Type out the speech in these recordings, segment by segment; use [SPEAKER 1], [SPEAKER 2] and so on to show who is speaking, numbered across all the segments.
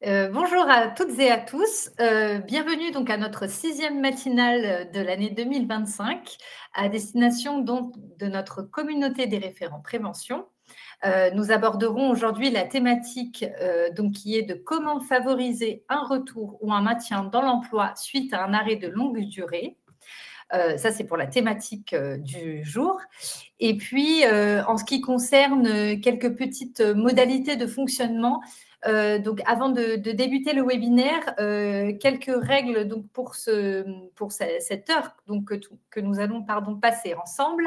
[SPEAKER 1] Bonjour à toutes et à tous. Bienvenue donc à notre 6e matinale de l'année 2025 à destination donc de notre communauté des référents prévention. Nous aborderons aujourd'hui la thématique donc qui est de comment favoriser un retour ou un maintien dans l'emploi suite à un arrêt de longue durée. Ça, c'est pour la thématique du jour. Et puis, en ce qui concerne quelques petites modalités de fonctionnement, donc avant de débuter le webinaire, quelques règles donc pour cette heure donc, que nous allons passer ensemble.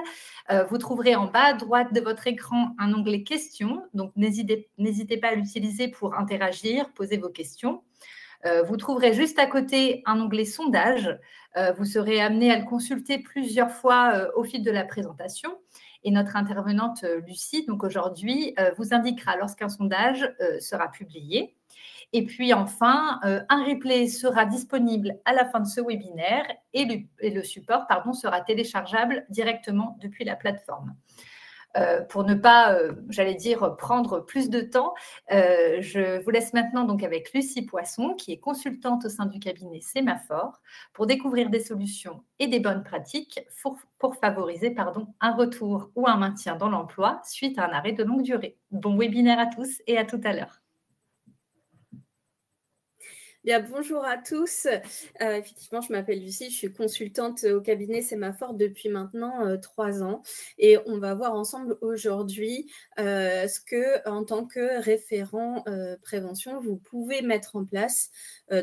[SPEAKER 1] Vous trouverez en bas à droite de votre écran un onglet questions. Donc, n'hésitez pas à l'utiliser pour interagir, poser vos questions. Vous trouverez juste à côté un onglet sondage. Vous serez amené à le consulter plusieurs fois au fil de la présentation. Et notre intervenante Lucie, donc aujourd'hui, vous indiquera lorsqu'un sondage sera publié. Et puis enfin, un replay sera disponible à la fin de ce webinaire et le support sera téléchargeable directement depuis la plateforme. Pour ne pas, j'allais dire, prendre plus de temps, je vous laisse maintenant donc avec Lucie Poisson, qui est consultante au sein du cabinet Sémaphore, pour découvrir des solutions et des bonnes pratiques pour favoriser un retour ou un maintien dans l'emploi suite à un arrêt de longue durée. Bon webinaire à tous et à tout à l'heure.
[SPEAKER 2] Bien, bonjour à tous. Effectivement, je m'appelle Lucie, je suis consultante au cabinet Sémaphore depuis maintenant 3 ans. Et on va voir ensemble aujourd'hui ce que, en tant que référent prévention, vous pouvez mettre en place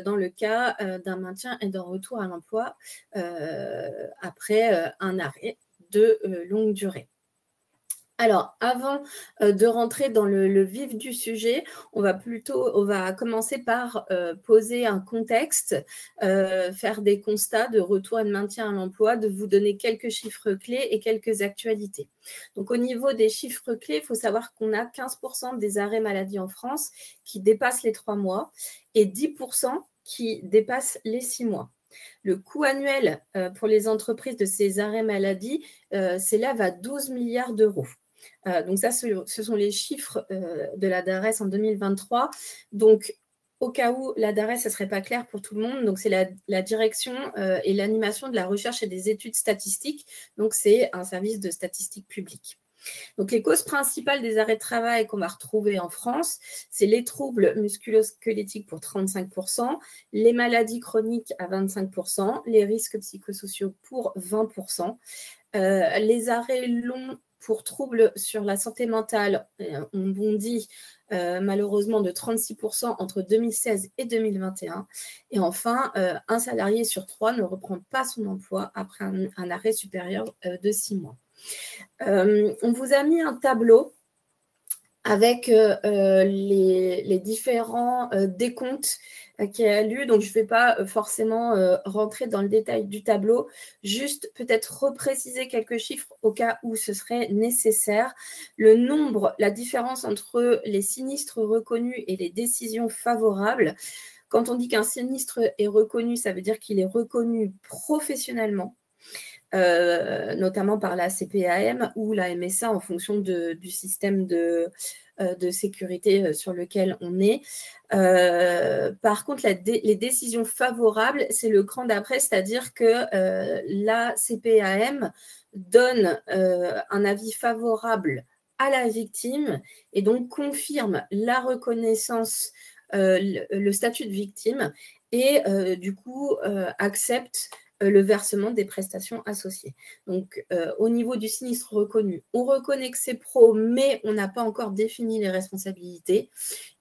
[SPEAKER 2] dans le cas d'un maintien et d'un retour à l'emploi après un arrêt de longue durée. Alors, avant de rentrer dans le vif du sujet, on va commencer par poser un contexte, faire des constats de retour et de maintien à l'emploi, de vous donner quelques chiffres clés et quelques actualités. Donc, au niveau des chiffres clés, il faut savoir qu'on a 15% des arrêts maladie en France qui dépassent les 3 mois et 10% qui dépassent les 6 mois. Le coût annuel pour les entreprises de ces arrêts maladie s'élève à 12 milliards d'euros. Donc ça, ce sont les chiffres de la DARES en 2023. Donc, au cas où la DARES, ça ne serait pas clair pour tout le monde, donc c'est la direction et l'animation de la recherche et des études statistiques. Donc, c'est un service de statistique publique. Donc, les causes principales des arrêts de travail qu'on va retrouver en France, c'est les troubles musculo-squelettiques pour 35%, les maladies chroniques à 25%, les risques psychosociaux pour 20%, les arrêts longs pour troubles sur la santé mentale, on bondit malheureusement de 36% entre 2016 et 2021. Et enfin, un salarié sur 3 ne reprend pas son emploi après un arrêt supérieur de 6 mois. On vous a mis un tableau avec les différents décomptes qui a lieu. Donc, je ne vais pas forcément rentrer dans le détail du tableau, juste peut-être repréciser quelques chiffres au cas où ce serait nécessaire. Le nombre, la différence entre les sinistres reconnus et les décisions favorables. Quand on dit qu'un sinistre est reconnu, ça veut dire qu'il est reconnu professionnellement. Notamment par la CPAM ou la MSA en fonction du système de sécurité sur lequel on est. Par contre, les décisions favorables, c'est le cran d'après, c'est-à-dire que la CPAM donne un avis favorable à la victime et donc confirme la reconnaissance, le statut de victime et du coup accepte le versement des prestations associées. Donc, au niveau du sinistre reconnu, on reconnaît que c'est pro, mais on n'a pas encore défini les responsabilités.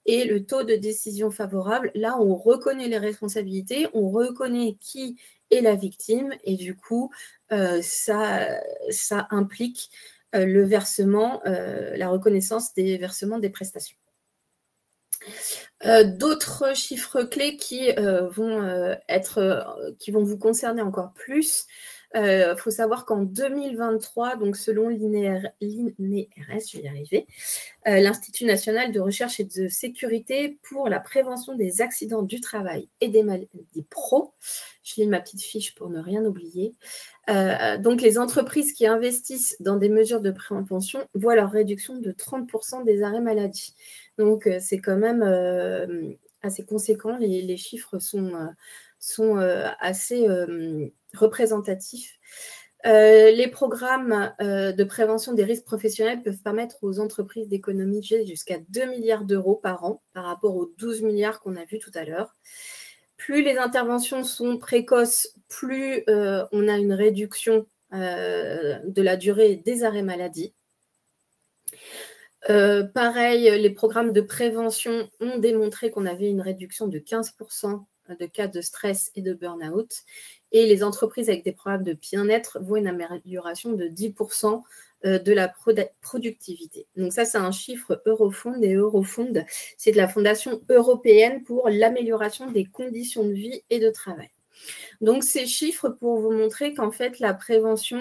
[SPEAKER 2] Et le taux de décision favorable, là, on reconnaît les responsabilités, on reconnaît qui est la victime, et du coup, ça implique le versement, la reconnaissance des versements des prestations. D'autres chiffres clés qui vont vous concerner encore plus. Il faut savoir qu'en 2023, donc selon l'INRS, je vais y arriver, l'Institut national de recherche et de sécurité pour la prévention des accidents du travail et des maladies pro, je lis ma petite fiche pour ne rien oublier. Donc, les entreprises qui investissent dans des mesures de prévention voient leur réduction de 30% des arrêts maladie. Donc, c'est quand même assez conséquent. Les chiffres sont assez représentatifs. Les programmes de prévention des risques professionnels peuvent permettre aux entreprises d'économiser jusqu'à 2 milliards d'euros par an par rapport aux 12 milliards qu'on a vus tout à l'heure. Plus les interventions sont précoces, plus on a une réduction de la durée des arrêts maladie. Pareil, les programmes de prévention ont démontré qu'on avait une réduction de 15% de cas de stress et de burn-out. Et les entreprises avec des programmes de bien-être voient une amélioration de 10% de la productivité. Donc ça, c'est un chiffre Eurofound. Et Eurofound, c'est de la Fondation européenne pour l'amélioration des conditions de vie et de travail. Donc, ces chiffres pour vous montrer qu'en fait, la prévention,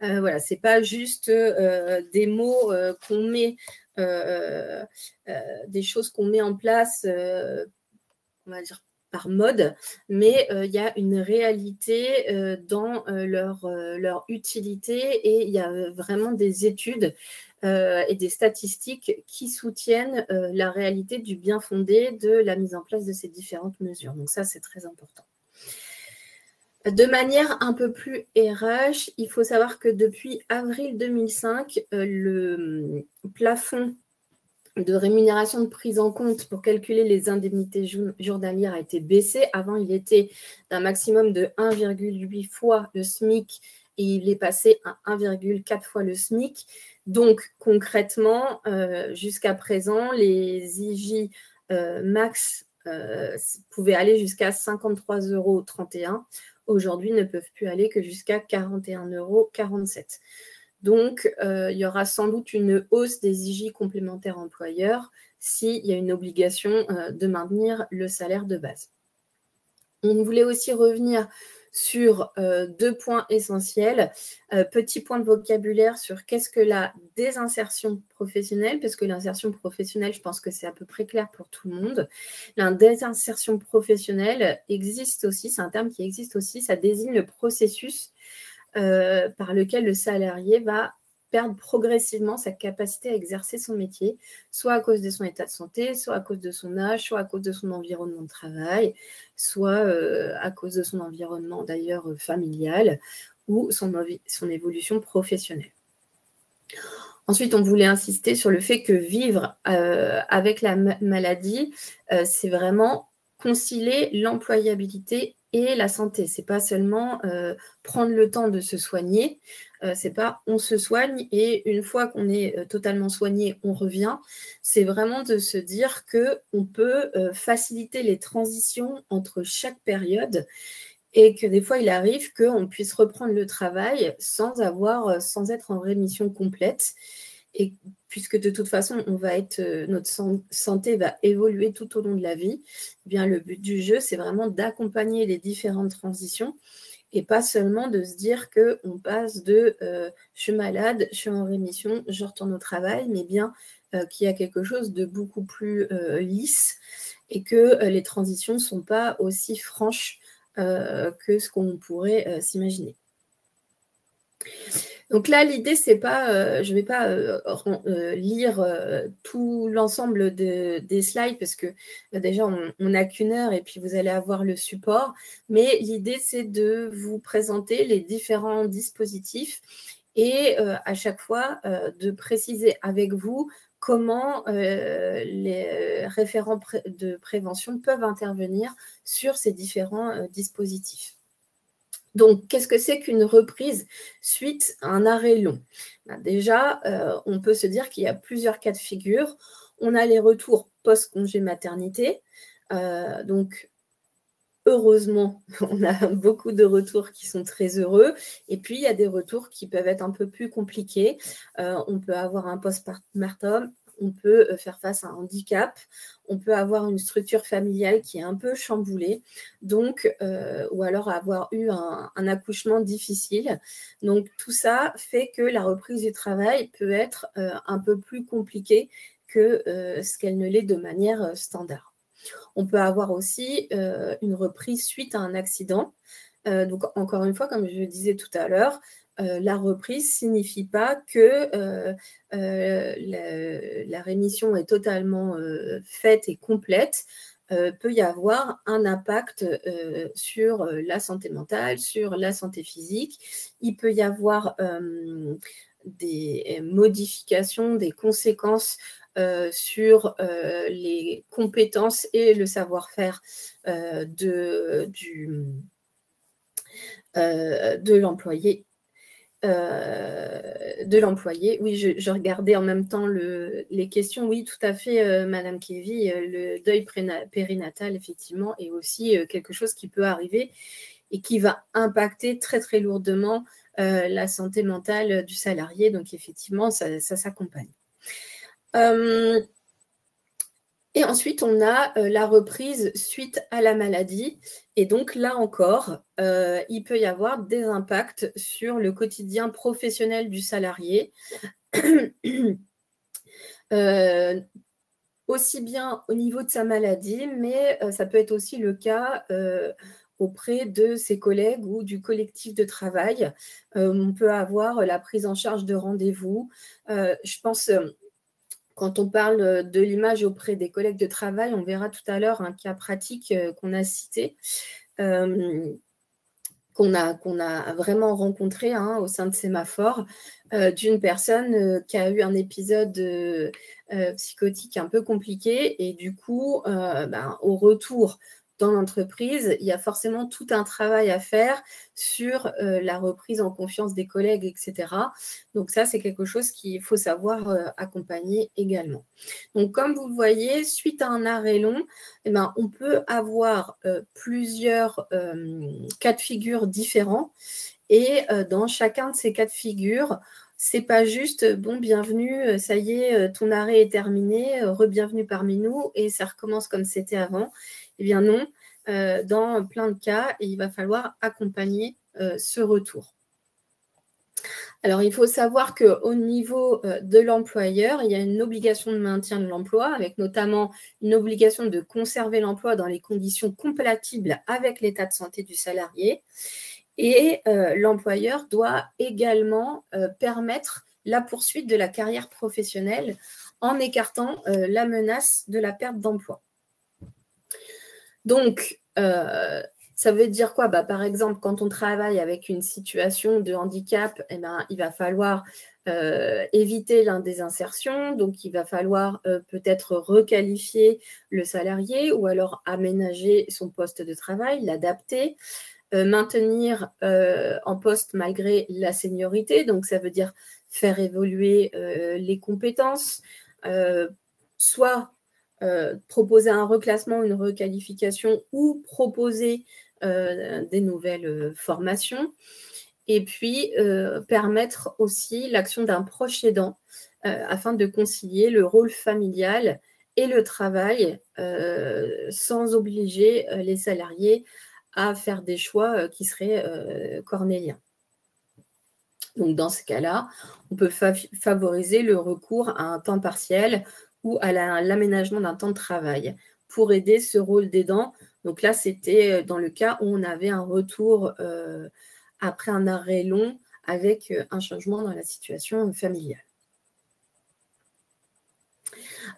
[SPEAKER 2] voilà, ce n'est pas juste des mots qu'on met, des choses qu'on met en place, on va dire, par mode, mais il y a une réalité dans leur utilité et il y a vraiment des études et des statistiques qui soutiennent la réalité du bien fondé de la mise en place de ces différentes mesures. Donc ça, c'est très important. De manière un peu plus RH, il faut savoir que depuis avril 2005, le plafond de rémunération de prise en compte pour calculer les indemnités journalières a été baissé. Avant, il était d'un maximum de 1,8 fois le SMIC et il est passé à 1,4 fois le SMIC. Donc, concrètement, jusqu'à présent, les IJ max pouvaient aller jusqu'à 53,31 €. Aujourd'hui, ne peuvent plus aller que jusqu'à 41,47 €. Donc, il y aura sans doute une hausse des IJ complémentaires employeurs s'il y a une obligation de maintenir le salaire de base. On voulait aussi revenir sur 2 points essentiels. Petit point de vocabulaire sur qu'est-ce que la désinsertion professionnelle, parce que l'insertion professionnelle, je pense que c'est à peu près clair pour tout le monde. La désinsertion professionnelle existe aussi, c'est un terme qui existe aussi, ça désigne le processus par lequel le salarié va perdre progressivement sa capacité à exercer son métier, soit à cause de son état de santé, soit à cause de son âge, soit à cause de son environnement de travail, soit à cause de son environnement d'ailleurs familial ou son évolution professionnelle. Ensuite, on voulait insister sur le fait que vivre avec la maladie, c'est vraiment concilier l'employabilité et la santé. Ce n'est pas seulement prendre le temps de se soigner, ce n'est pas on se soigne et une fois qu'on est totalement soigné, on revient. C'est vraiment de se dire qu'on peut faciliter les transitions entre chaque période et que des fois, il arrive qu'on puisse reprendre le travail sans être en rémission complète. Et puisque de toute façon, notre santé va évoluer tout au long de la vie, eh bien, le but du jeu, c'est vraiment d'accompagner les différentes transitions et pas seulement de se dire qu'on passe de je suis malade, je suis en rémission, je retourne au travail, mais bien qu'il y a quelque chose de beaucoup plus lisse et que les transitions ne sont pas aussi franches que ce qu'on pourrait s'imaginer. Donc là, l'idée, c'est pas, je ne vais pas lire tout l'ensemble des slides parce que déjà, on n'a qu'une heure et puis vous allez avoir le support. Mais l'idée, c'est de vous présenter les différents dispositifs et à chaque fois de préciser avec vous comment les référents de prévention peuvent intervenir sur ces différents dispositifs. Donc, qu'est-ce que c'est qu'une reprise suite à un arrêt long? Déjà, on peut se dire qu'il y a plusieurs cas de figure. On a les retours post-congé maternité. Donc, heureusement, on a beaucoup de retours qui sont très heureux. Et puis, il y a des retours qui peuvent être un peu plus compliqués. On peut avoir un postpartum, on peut faire face à un handicap, on peut avoir une structure familiale qui est un peu chamboulée, donc, ou alors avoir eu un accouchement difficile. Donc, tout ça fait que la reprise du travail peut être un peu plus compliquée que ce qu'elle ne l'est de manière standard. On peut avoir aussi une reprise suite à un accident. Donc, encore une fois, comme je le disais tout à l'heure, la reprise ne signifie pas que la rémission est totalement faite et complète. peut y avoir un impact sur la santé mentale, sur la santé physique. Il peut y avoir des modifications, des conséquences sur les compétences et le savoir-faire de l'employé. Oui, je regardais en même temps les questions. Oui, tout à fait, Madame Kévy, le deuil périnatal, effectivement, est aussi quelque chose qui peut arriver et qui va impacter très, très lourdement la santé mentale du salarié. Donc, effectivement, ça s'accompagne. Et ensuite, on a la reprise suite à la maladie. Et donc, là encore, il peut y avoir des impacts sur le quotidien professionnel du salarié, aussi bien au niveau de sa maladie, mais ça peut être aussi le cas auprès de ses collègues ou du collectif de travail. On peut avoir la prise en charge de rendez-vous. Je pense... Quand on parle de l'image auprès des collègues de travail, on verra tout à l'heure un cas pratique qu'on a cité, qu'on a vraiment rencontré au sein de Sémaphore, d'une personne qui a eu un épisode psychotique un peu compliqué. Et du coup, au retour dans l'entreprise, il y a forcément tout un travail à faire sur la reprise en confiance des collègues, etc. Donc ça, c'est quelque chose qu'il faut savoir accompagner également. Donc comme vous le voyez, suite à un arrêt long, on peut avoir plusieurs cas de figure différents. Et dans chacun de ces cas de figure, c'est pas juste bon, bienvenue, ça y est, ton arrêt est terminé, re-bienvenue parmi nous et ça recommence comme c'était avant. Eh bien non, dans plein de cas, il va falloir accompagner ce retour. Alors, il faut savoir qu'au niveau de l'employeur, il y a une obligation de maintien de l'emploi, avec notamment une obligation de conserver l'emploi dans les conditions compatibles avec l'état de santé du salarié. Et l'employeur doit également permettre la poursuite de la carrière professionnelle en écartant la menace de la perte d'emploi. Donc, ça veut dire quoi ? Par exemple, quand on travaille avec une situation de handicap, il va falloir éviter l'indésinsertion. Donc, il va falloir peut-être requalifier le salarié ou alors aménager son poste de travail, l'adapter, maintenir en poste malgré la seniorité. Donc, ça veut dire faire évoluer les compétences, soit proposer un reclassement, une requalification ou proposer des nouvelles formations. Et puis, permettre aussi l'action d'un proche aidant afin de concilier le rôle familial et le travail sans obliger les salariés à faire des choix qui seraient cornéliens. Donc, dans ce cas-là, on peut favoriser le recours à un temps partiel ou à l'aménagement d'un temps de travail pour aider ce rôle d'aidant. Donc là, c'était dans le cas où on avait un retour après un arrêt long avec un changement dans la situation familiale.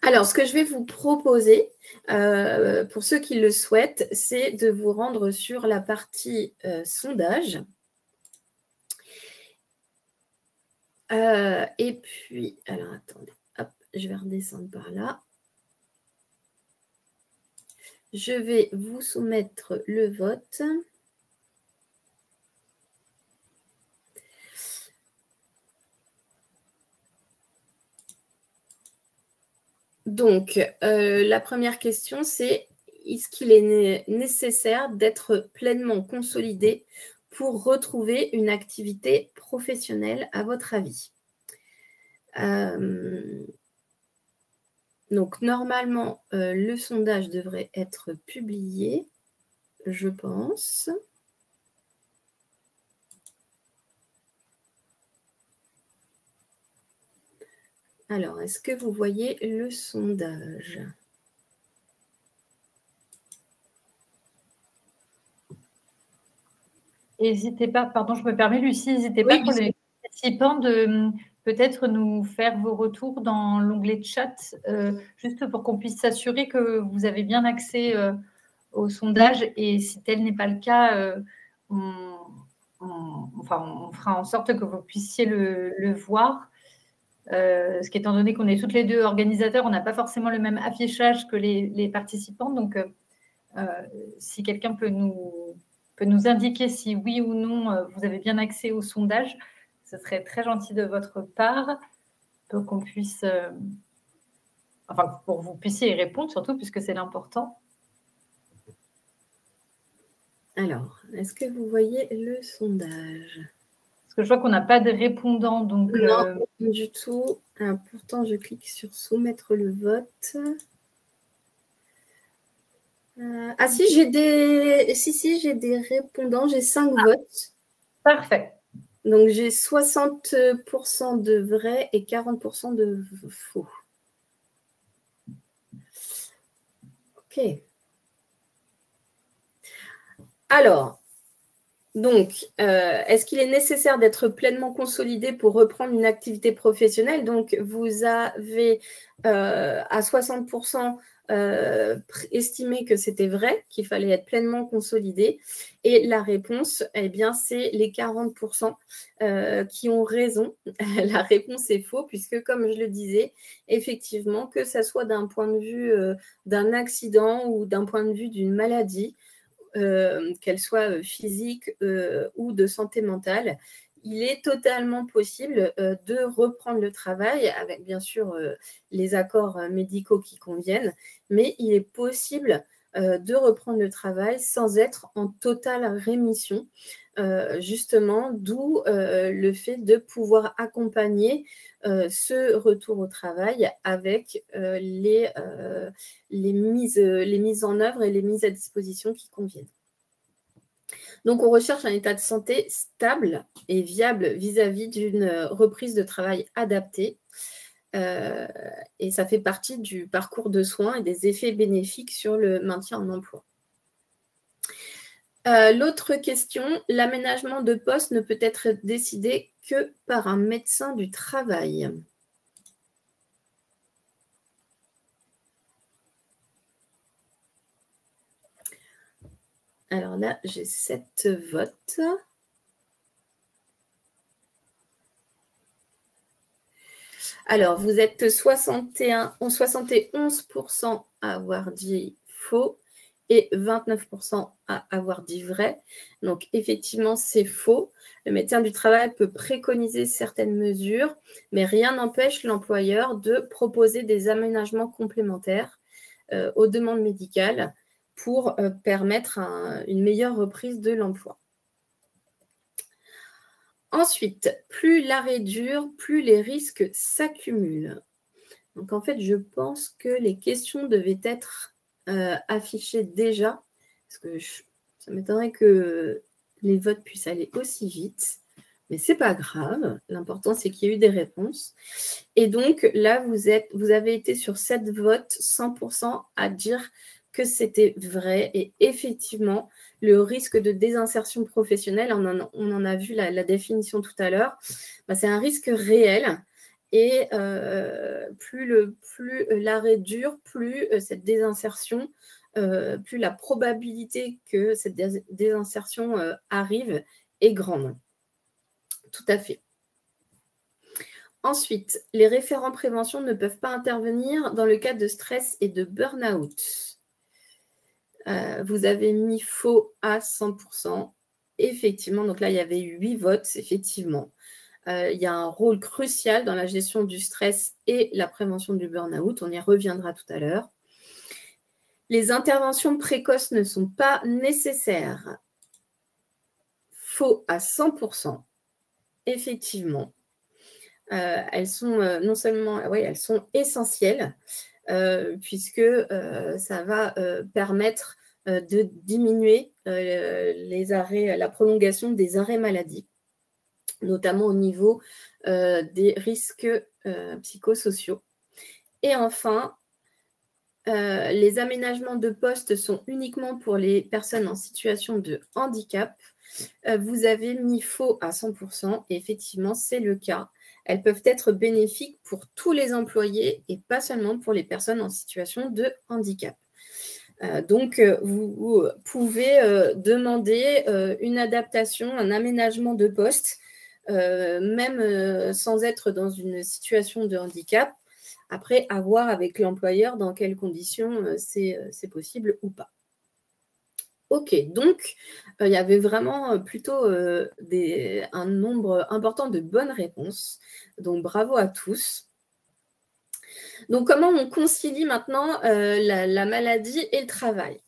[SPEAKER 2] Alors, ce que je vais vous proposer, pour ceux qui le souhaitent, c'est de vous rendre sur la partie sondage. Et puis, alors attendez, hop, je vais redescendre par là. Je vais vous soumettre le vote. Donc, la première question, c'est est-ce qu'il est nécessaire d'être pleinement consolidé pour retrouver une activité professionnelle, à votre avis? Donc, normalement, le sondage devrait être publié, je pense. Alors, est-ce que vous voyez le sondage ?
[SPEAKER 1] N'hésitez pas, pardon, je me permets, Lucie, n'hésitez
[SPEAKER 2] Oui,
[SPEAKER 1] pas pour les participants de peut-être nous faire vos retours dans l'onglet chat, juste pour qu'on puisse s'assurer que vous avez bien accès au sondage. Et si tel n'est pas le cas, on fera en sorte que vous puissiez le voir. Parce qu'étant donné qu'on est toutes les deux organisateurs, on n'a pas forcément le même affichage que les participants. Donc, si quelqu'un peut nous indiquer si oui ou non vous avez bien accès au sondage, ce serait très gentil de votre part pour qu'on puisse, pour que vous puissiez y répondre surtout, puisque c'est l'important.
[SPEAKER 2] Alors, est-ce que vous voyez le sondage?
[SPEAKER 1] Parce que je vois qu'on n'a pas de répondants. Donc,
[SPEAKER 2] non, pas du tout. Alors, pourtant, je clique sur soumettre le vote. Ah si, j'ai des répondants, j'ai 5 votes.
[SPEAKER 1] Parfait.
[SPEAKER 2] Donc, j'ai 60% de vrai et 40% de faux. Ok. Alors, donc, est-ce qu'il est nécessaire d'être pleinement consolidé pour reprendre une activité professionnelle? Donc, vous avez à 60% estimé que c'était vrai, qu'il fallait être pleinement consolidé. Et la réponse, eh bien, c'est les 40% qui ont raison. La réponse est faux, puisque, comme je le disais, effectivement, que ce soit d'un point de vue d'un accident ou d'un point de vue d'une maladie, qu'elle soit physique ou de santé mentale, il est totalement possible de reprendre le travail avec bien sûr les accords médicaux qui conviennent, mais il est possible de reprendre le travail sans être en totale rémission, justement, d'où le fait de pouvoir accompagner ce retour au travail avec les mises en œuvre et les mises à disposition qui conviennent. Donc, on recherche un état de santé stable et viable vis-à-vis d'une reprise de travail adaptée. Et ça fait partie du parcours de soins et des effets bénéfiques sur le maintien en emploi. L'autre question, l'aménagement de poste ne peut être décidé que par un médecin du travail. Alors là, j'ai 7 votes. Alors, vous êtes 71% à avoir dit faux et 29% à avoir dit vrai. Donc, effectivement, c'est faux. Le médecin du travail peut préconiser certaines mesures, mais rien n'empêche l'employeur de proposer des aménagements complémentaires aux demandes médicales pour permettre une meilleure reprise de l'emploi. Ensuite, plus l'arrêt dure, plus les risques s'accumulent. Donc, en fait, je pense que les questions devaient être affichées déjà, parce que ça m'étonnerait que les votes puissent aller aussi vite, mais ce n'est pas grave. L'important, c'est qu'il y ait eu des réponses. Et donc, là, vous avez été sur 7 votes, 100% à dire que c'était vrai. Et effectivement, le risque de désinsertion professionnelle, on en a vu la définition tout à l'heure, c'est un risque réel. Et plus l'arrêt dure, plus cette désinsertion, plus la probabilité que cette désinsertion arrive est grande. Tout à fait. Ensuite, les référents prévention ne peuvent pas intervenir dans le cas de stress et de burn-out. Vous avez mis faux à 100%. Effectivement, donc là, il y avait eu 8 votes, effectivement. Il y a un rôle crucial dans la gestion du stress et la prévention du burn-out. On y reviendra tout à l'heure. Les interventions précoces ne sont pas nécessaires. Faux à 100%. Effectivement. Elles sont non seulement, elles sont essentielles puisque ça va permettre de diminuer les arrêts, la prolongation des arrêts maladie, notamment au niveau des risques psychosociaux. Et enfin, les aménagements de poste sont uniquement pour les personnes en situation de handicap. Vous avez mis faux à 100%, et effectivement, c'est le cas. elles peuvent être bénéfiques pour tous les employés et pas seulement pour les personnes en situation de handicap. Donc, vous pouvez demander une adaptation, un aménagement de poste, même sans être dans une situation de handicap. Après, à voir avec l'employeur dans quelles conditions c'est possible ou pas. Ok, donc il y avait vraiment plutôt un nombre important de bonnes réponses. Donc, bravo à tous. Donc, comment on concilie maintenant la maladie et le travail?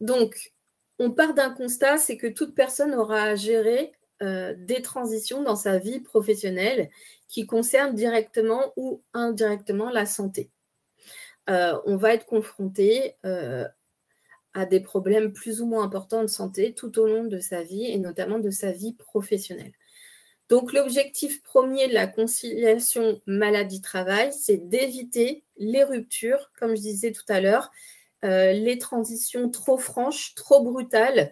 [SPEAKER 2] Donc, on part d'un constat, c'est que toute personne aura à gérer des transitions dans sa vie professionnelle qui concernent directement ou indirectement la santé. On va être confronté à des problèmes plus ou moins importants de santé tout au long de sa vie et notamment de sa vie professionnelle. Donc, l'objectif premier de la conciliation maladie-travail, c'est d'éviter les ruptures, comme je disais tout à l'heure, les transitions trop franches, trop brutales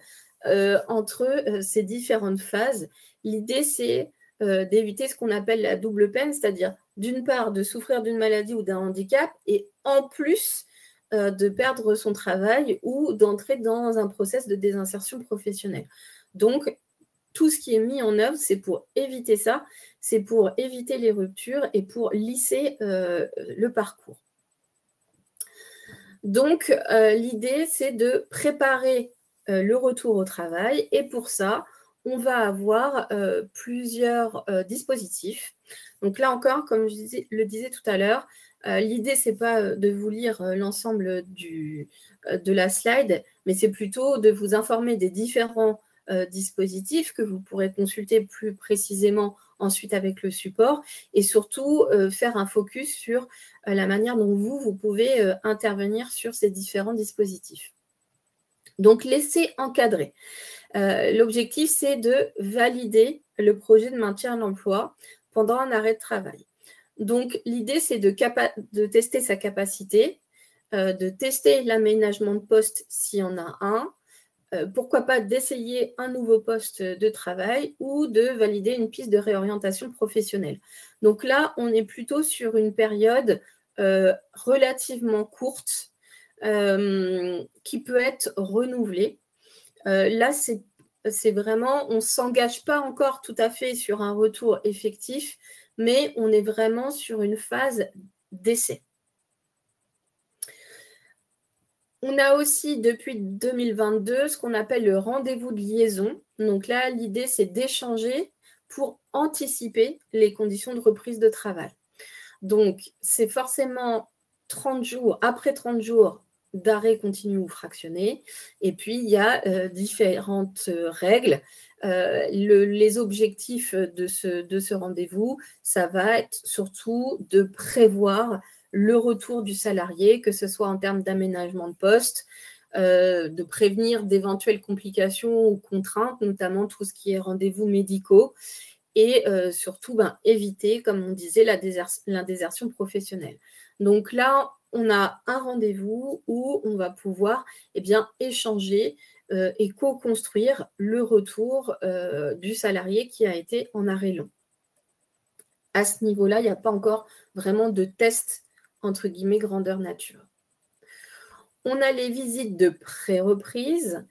[SPEAKER 2] entre ces différentes phases. L'idée, c'est d'éviter ce qu'on appelle la double peine, c'est-à-dire d'une part de souffrir d'une maladie ou d'un handicap et en plus de perdre son travail ou d'entrer dans un process de désinsertion professionnelle. Donc, tout ce qui est mis en œuvre, c'est pour éviter ça, c'est pour éviter les ruptures et pour lisser le parcours. Donc, l'idée, c'est de préparer le retour au travail et pour ça, on va avoir plusieurs dispositifs. Donc là encore, comme je le disais tout à l'heure, l'idée, ce n'est pas de vous lire l'ensemble de la slide, mais c'est plutôt de vous informer des différents dispositifs que vous pourrez consulter plus précisément ensuite avec le support et surtout faire un focus sur la manière dont vous pouvez intervenir sur ces différents dispositifs. Donc, laissez encadrer. L'objectif, c'est de valider le projet de maintien à l'emploi pendant un arrêt de travail. Donc, l'idée, c'est de tester sa capacité, de tester l'aménagement de poste s'il y en a un, pourquoi pas d'essayer un nouveau poste de travail ou de valider une piste de réorientation professionnelle. Donc là, on est plutôt sur une période relativement courte qui peut être renouvelée. Là, c'est vraiment, on ne s'engage pas encore tout à fait sur un retour effectif, mais on est vraiment sur une phase d'essai. On a aussi, depuis 2022, ce qu'on appelle le rendez-vous de liaison. Donc là, l'idée, c'est d'échanger pour anticiper les conditions de reprise de travail. Donc, c'est forcément 30 jours, après 30 jours d'arrêt continu ou fractionné. Et puis, il y a différentes règles. Les objectifs de ce rendez-vous, ça va être surtout de prévoir le retour du salarié, que ce soit en termes d'aménagement de poste, de prévenir d'éventuelles complications ou contraintes, notamment tout ce qui est rendez-vous médicaux, et surtout éviter, comme on disait, l'indésertion professionnelle. Donc là, on a un rendez-vous où on va pouvoir échanger et co-construire le retour du salarié qui a été en arrêt long. À ce niveau-là, il n'y a pas encore vraiment de test entre guillemets grandeur nature. On a les visites de pré-reprise.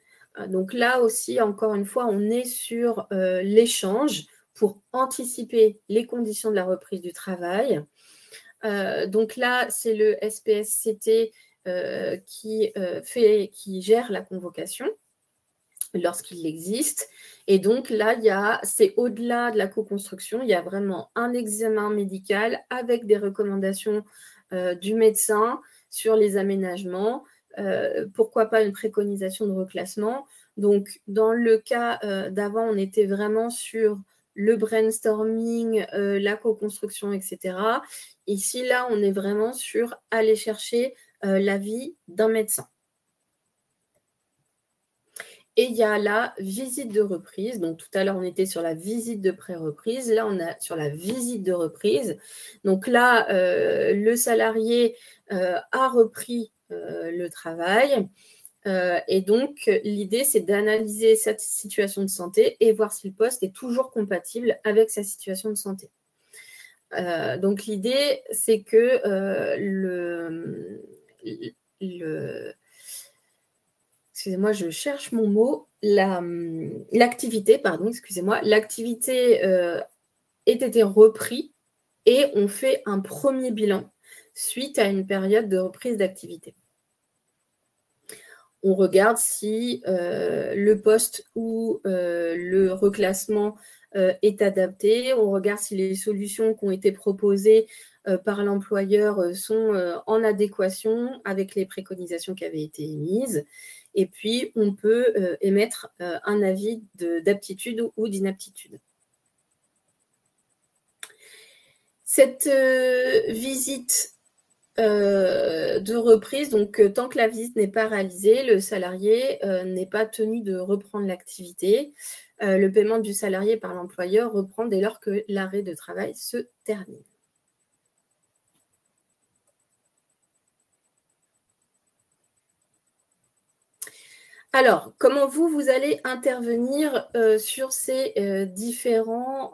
[SPEAKER 2] Donc là aussi, encore une fois, on est sur l'échange pour anticiper les conditions de la reprise du travail. Donc là, c'est le SPSCT qui gère la convocation lorsqu'il existe. Et donc là, c'est au-delà de la co-construction, il y a vraiment un examen médical avec des recommandations du médecin sur les aménagements, pourquoi pas une préconisation de reclassement. Donc, dans le cas d'avant, on était vraiment sur le brainstorming, la co-construction, etc. Ici, là, on est vraiment sur aller chercher l'avis d'un médecin. Et il y a la visite de reprise. Donc, tout à l'heure, on était sur la visite de pré-reprise. Là, on est sur la visite de reprise. Donc là, le salarié a repris le travail. Et donc, l'idée, c'est d'analyser cette situation de santé et voir si le poste est toujours compatible avec sa situation de santé. Donc, l'idée, c'est que excusez-moi, je cherche mon mot. L'activité, pardon, excusez-moi, l'activité ait été reprise et on fait un premier bilan suite à une période de reprise d'activité. On regarde si le poste ou le reclassement est adapté. On regarde si les solutions qui ont été proposées par l'employeur sont en adéquation avec les préconisations qui avaient été émises. Et puis, on peut émettre un avis d'aptitude ou d'inaptitude. Cette visite de reprise, donc tant que la visite n'est pas réalisée, le salarié n'est pas tenu de reprendre l'activité. Le paiement du salarié par l'employeur reprend dès lors que l'arrêt de travail se termine. Alors, comment vous allez intervenir sur ces différents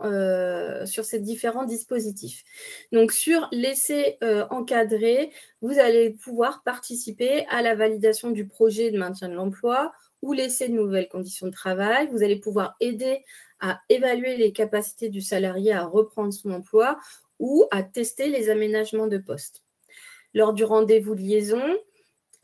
[SPEAKER 2] dispositifs? Donc, sur l'essai encadré, vous allez pouvoir participer à la validation du projet de maintien de l'emploi ou l'essai de nouvelles conditions de travail. Vous allez pouvoir aider à évaluer les capacités du salarié à reprendre son emploi ou à tester les aménagements de poste. Lors du rendez-vous de liaison,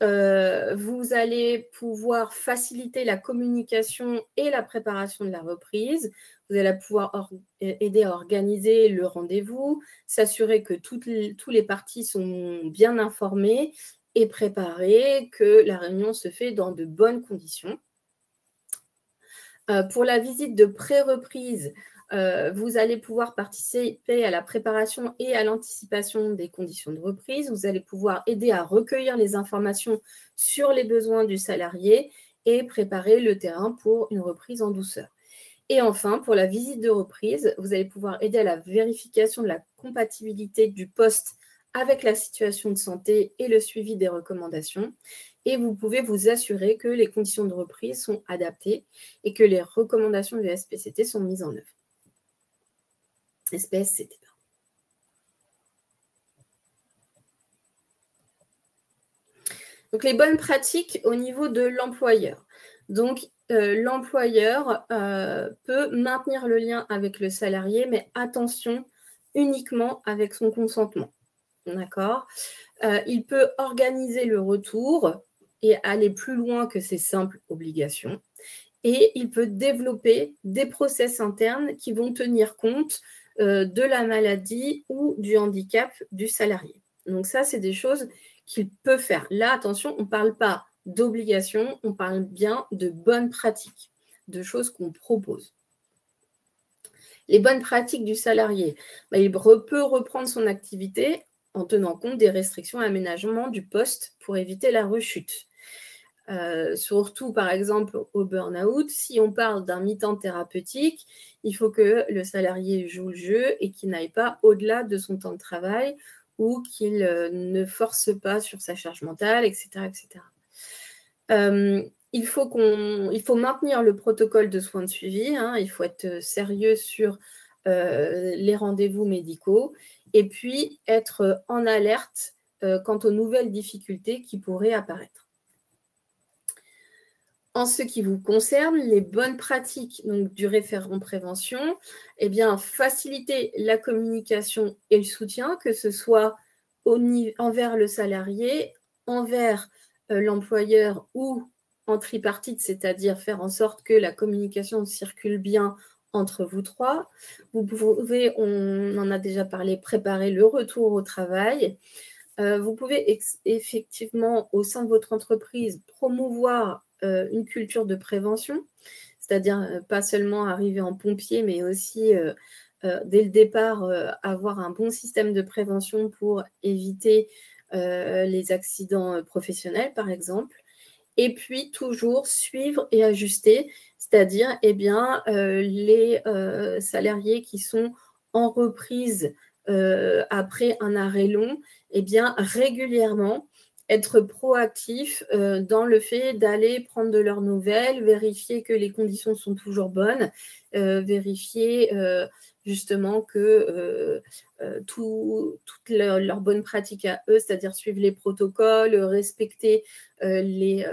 [SPEAKER 2] vous allez pouvoir faciliter la communication et la préparation de la reprise. Vous allez pouvoir aider à organiser le rendez-vous, s'assurer que tous les parties sont bien informées et préparées, que la réunion se fait dans de bonnes conditions. Pour la visite de pré-reprise, vous allez pouvoir participer à la préparation et à l'anticipation des conditions de reprise. Vous allez pouvoir aider à recueillir les informations sur les besoins du salarié et préparer le terrain pour une reprise en douceur. Et enfin, pour la visite de reprise, vous allez pouvoir aider à la vérification de la compatibilité du poste avec la situation de santé et le suivi des recommandations. Et vous pouvez vous assurer que les conditions de reprise sont adaptées et que les recommandations du SPSCT sont mises en œuvre. SPSCT. Donc, les bonnes pratiques au niveau de l'employeur. Donc, l'employeur peut maintenir le lien avec le salarié, mais attention, uniquement avec son consentement. D'accord ? Il peut organiser le retour et aller plus loin que ses simples obligations. Et il peut développer des process internes qui vont tenir compte de la maladie ou du handicap du salarié. Donc ça, c'est des choses qu'il peut faire. Là, attention, on ne parle pas d'obligation, on parle bien de bonnes pratiques, de choses qu'on propose. Les bonnes pratiques du salarié, il peut reprendre son activité en tenant compte des restrictions à aménagement du poste pour éviter la rechute. Surtout, par exemple, au burn-out, si on parle d'un mi-temps thérapeutique, il faut que le salarié joue le jeu et qu'il n'aille pas au-delà de son temps de travail ou qu'il ne force pas sur sa charge mentale, etc. etc. Il faut maintenir le protocole de soins de suivi, il faut être sérieux sur les rendez-vous médicaux et puis être en alerte quant aux nouvelles difficultés qui pourraient apparaître. En ce qui vous concerne, les bonnes pratiques donc, du référent prévention, faciliter la communication et le soutien, que ce soit envers le salarié, envers l'employeur ou en tripartite, c'est-à-dire faire en sorte que la communication circule bien entre vous trois. Vous pouvez, on en a déjà parlé, préparer le retour au travail. Vous pouvez effectivement, au sein de votre entreprise, promouvoir une culture de prévention, c'est-à-dire pas seulement arriver en pompier, mais aussi dès le départ avoir un bon système de prévention pour éviter les accidents professionnels, par exemple. Et puis toujours suivre et ajuster, c'est-à-dire les salariés qui sont en reprise après un arrêt long, régulièrement être proactif dans le fait d'aller prendre de leurs nouvelles, vérifier que les conditions sont toujours bonnes vérifier justement que toutes leurs bonnes pratiques à eux, c'est-à-dire suivre les protocoles, respecter les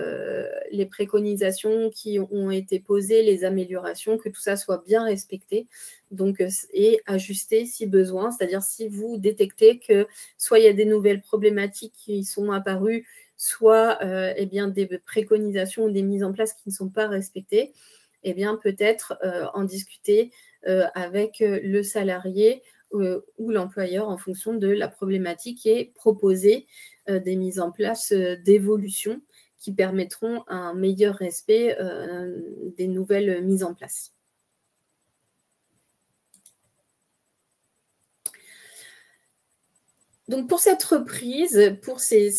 [SPEAKER 2] préconisations qui ont été posées, les améliorations, que tout ça soit bien respecté. Donc, et ajuster si besoin, c'est-à-dire si vous détectez que soit il y a des nouvelles problématiques qui sont apparues, soit eh bien, des préconisations ou des mises en place qui ne sont pas respectées, eh bien, peut-être en discuter avec le salarié ou l'employeur en fonction de la problématique et proposer des mises en place d'évolution qui permettront un meilleur respect des nouvelles mises en place. Donc, pour cette reprise, pour ces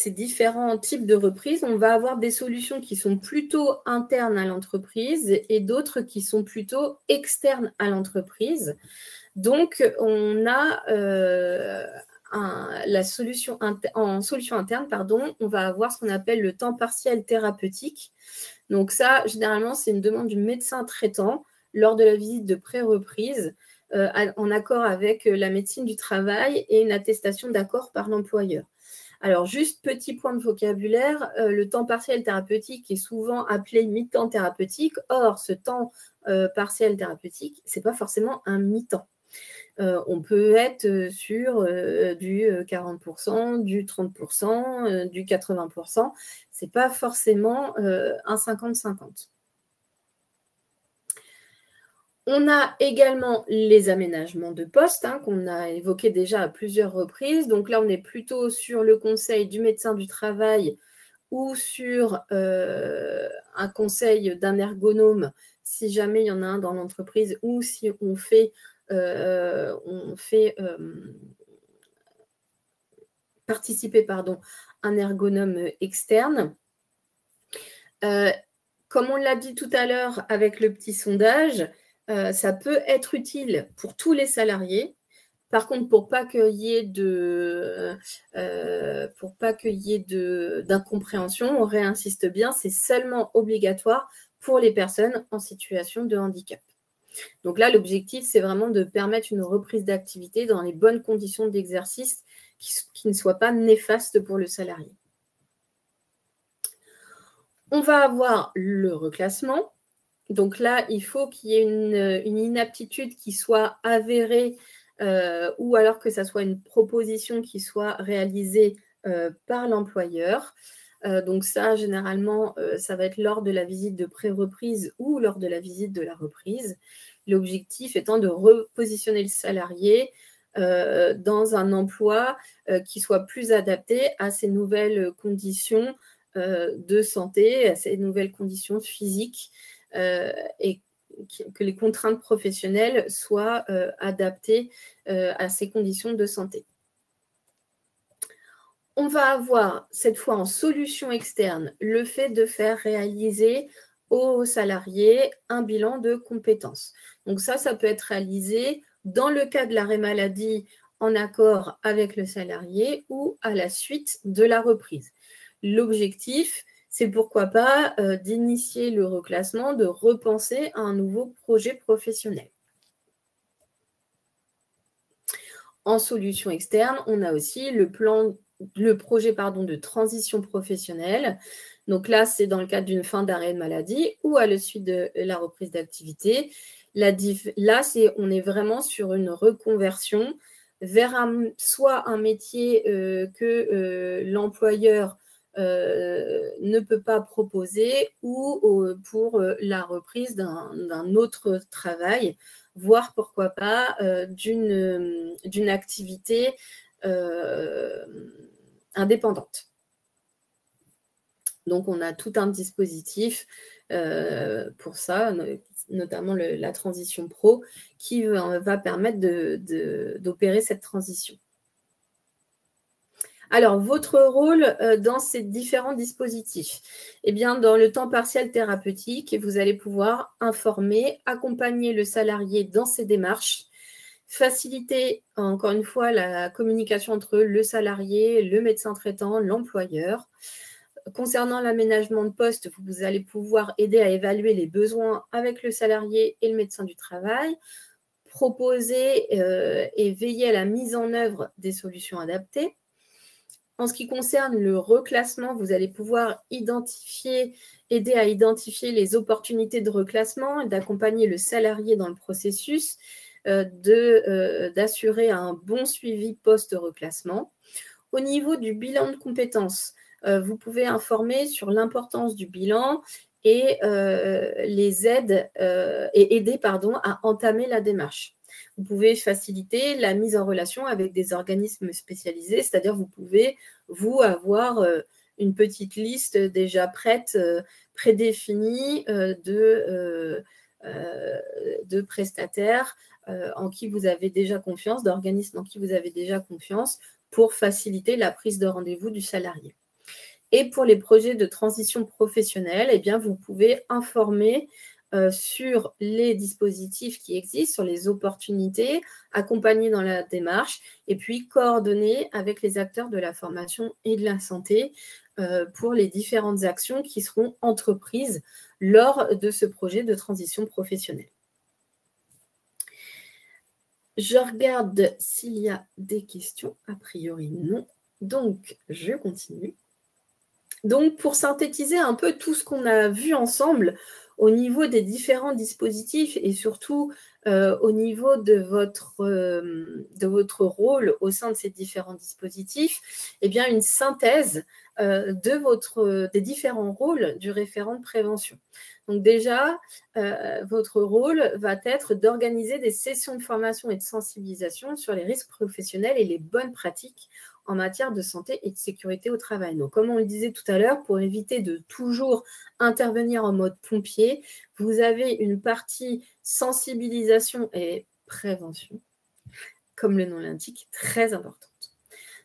[SPEAKER 2] différents types de reprises, on va avoir des solutions qui sont plutôt internes à l'entreprise et d'autres qui sont plutôt externes à l'entreprise. Donc, on a la solution en solution interne, pardon, on va avoir ce qu'on appelle le temps partiel thérapeutique. Donc ça, généralement, c'est une demande du médecin traitant lors de la visite de pré-reprise en accord avec la médecine du travail et une attestation d'accord par l'employeur. Alors, juste petit point de vocabulaire, le temps partiel thérapeutique est souvent appelé mi-temps thérapeutique. Or, ce temps partiel thérapeutique, ce n'est pas forcément un mi-temps. On peut être sur du 40%, du 30%, du 80%. Ce n'est pas forcément un 50-50. On a également les aménagements de poste qu'on a évoqués déjà à plusieurs reprises. Donc là, on est plutôt sur le conseil du médecin du travail ou sur un conseil d'un ergonome, si jamais il y en a un dans l'entreprise, ou si on fait participer un ergonome externe. Comme on l'a dit tout à l'heure avec le petit sondage, ça peut être utile pour tous les salariés. Par contre, pour pas qu'il y ait d'incompréhension, on réinsiste bien, c'est seulement obligatoire pour les personnes en situation de handicap. Donc là, l'objectif, c'est vraiment de permettre une reprise d'activité dans les bonnes conditions d'exercice qui ne soient pas néfastes pour le salarié. On va avoir le reclassement. Donc là, il faut qu'il y ait une inaptitude qui soit avérée ou alors que ça soit une proposition qui soit réalisée par l'employeur. Donc ça, généralement, ça va être lors de la visite de pré-reprise ou lors de la visite de la reprise. L'objectif étant de repositionner le salarié dans un emploi qui soit plus adapté à ces nouvelles conditions de santé, à ces nouvelles conditions physiques et que les contraintes professionnelles soient adaptées à ces conditions de santé. On va avoir cette fois en solution externe le fait de faire réaliser aux salariés un bilan de compétences. Donc ça peut être réalisé dans le cas de l'arrêt maladie en accord avec le salarié ou à la suite de la reprise. L'objectif, c'est pourquoi pas d'initier le reclassement, de repenser à un nouveau projet professionnel. En solution externe, on a aussi le projet de transition professionnelle. Donc là, c'est dans le cadre d'une fin d'arrêt de maladie ou à la suite de la reprise d'activité. Là, on est vraiment sur une reconversion vers soit un métier que l'employeur ne peut pas proposer ou pour la reprise d'un autre travail, voire pourquoi pas d'une activité indépendante. Donc, on a tout un dispositif pour ça, notamment la transition pro, qui va permettre d'opérer cette transition. Alors, votre rôle dans ces différents dispositifs, eh bien, dans le temps partiel thérapeutique, vous allez pouvoir informer, accompagner le salarié dans ses démarches, faciliter, encore une fois, la communication entre le salarié, le médecin traitant, l'employeur, Concernant l'aménagement de poste, vous allez pouvoir aider à évaluer les besoins avec le salarié et le médecin du travail, proposer et veiller à la mise en œuvre des solutions adaptées. En ce qui concerne le reclassement, vous allez pouvoir aider à identifier les opportunités de reclassement et d'accompagner le salarié dans le processus, d'assurer un bon suivi post-reclassement. Au niveau du bilan de compétences, vous pouvez informer sur l'importance du bilan et aider à entamer la démarche. Vous pouvez faciliter la mise en relation avec des organismes spécialisés, c'est-à-dire vous pouvez, avoir une petite liste déjà prédéfinie de prestataires en qui vous avez déjà confiance, d'organismes en qui vous avez déjà confiance, pour faciliter la prise de rendez-vous du salarié. Et pour les projets de transition professionnelle, eh bien, vous pouvez informer sur les dispositifs qui existent, sur les opportunités, accompagner dans la démarche et puis coordonner avec les acteurs de la formation et de la santé pour les différentes actions qui seront entreprises lors de ce projet de transition professionnelle. Je regarde s'il y a des questions. A priori, non. Donc, je continue. Donc, pour synthétiser un peu tout ce qu'on a vu ensemble au niveau des différents dispositifs et surtout au niveau de votre rôle au sein de ces différents dispositifs, eh bien, une synthèse des différents rôles du référent de prévention. Donc déjà, votre rôle va être d'organiser des sessions de formation et de sensibilisation sur les risques professionnels et les bonnes pratiques en matière de santé et de sécurité au travail. Donc, comme on le disait tout à l'heure, pour éviter de toujours intervenir en mode pompier, vous avez une partie sensibilisation et prévention, comme le nom l'indique, très importante.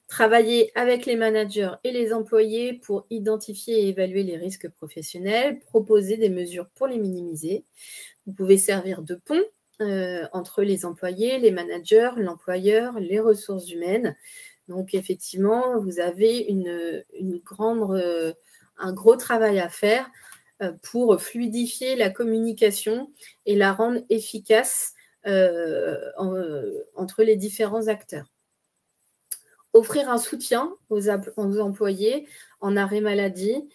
[SPEAKER 2] Travailler avec les managers et les employés pour identifier et évaluer les risques professionnels, proposer des mesures pour les minimiser. Vous pouvez servir de pont entre les employés, les managers, l'employeur, les ressources humaines. Donc, effectivement, vous avez un gros travail à faire pour fluidifier la communication et la rendre efficace entre les différents acteurs. Offrir un soutien aux employés en arrêt maladie.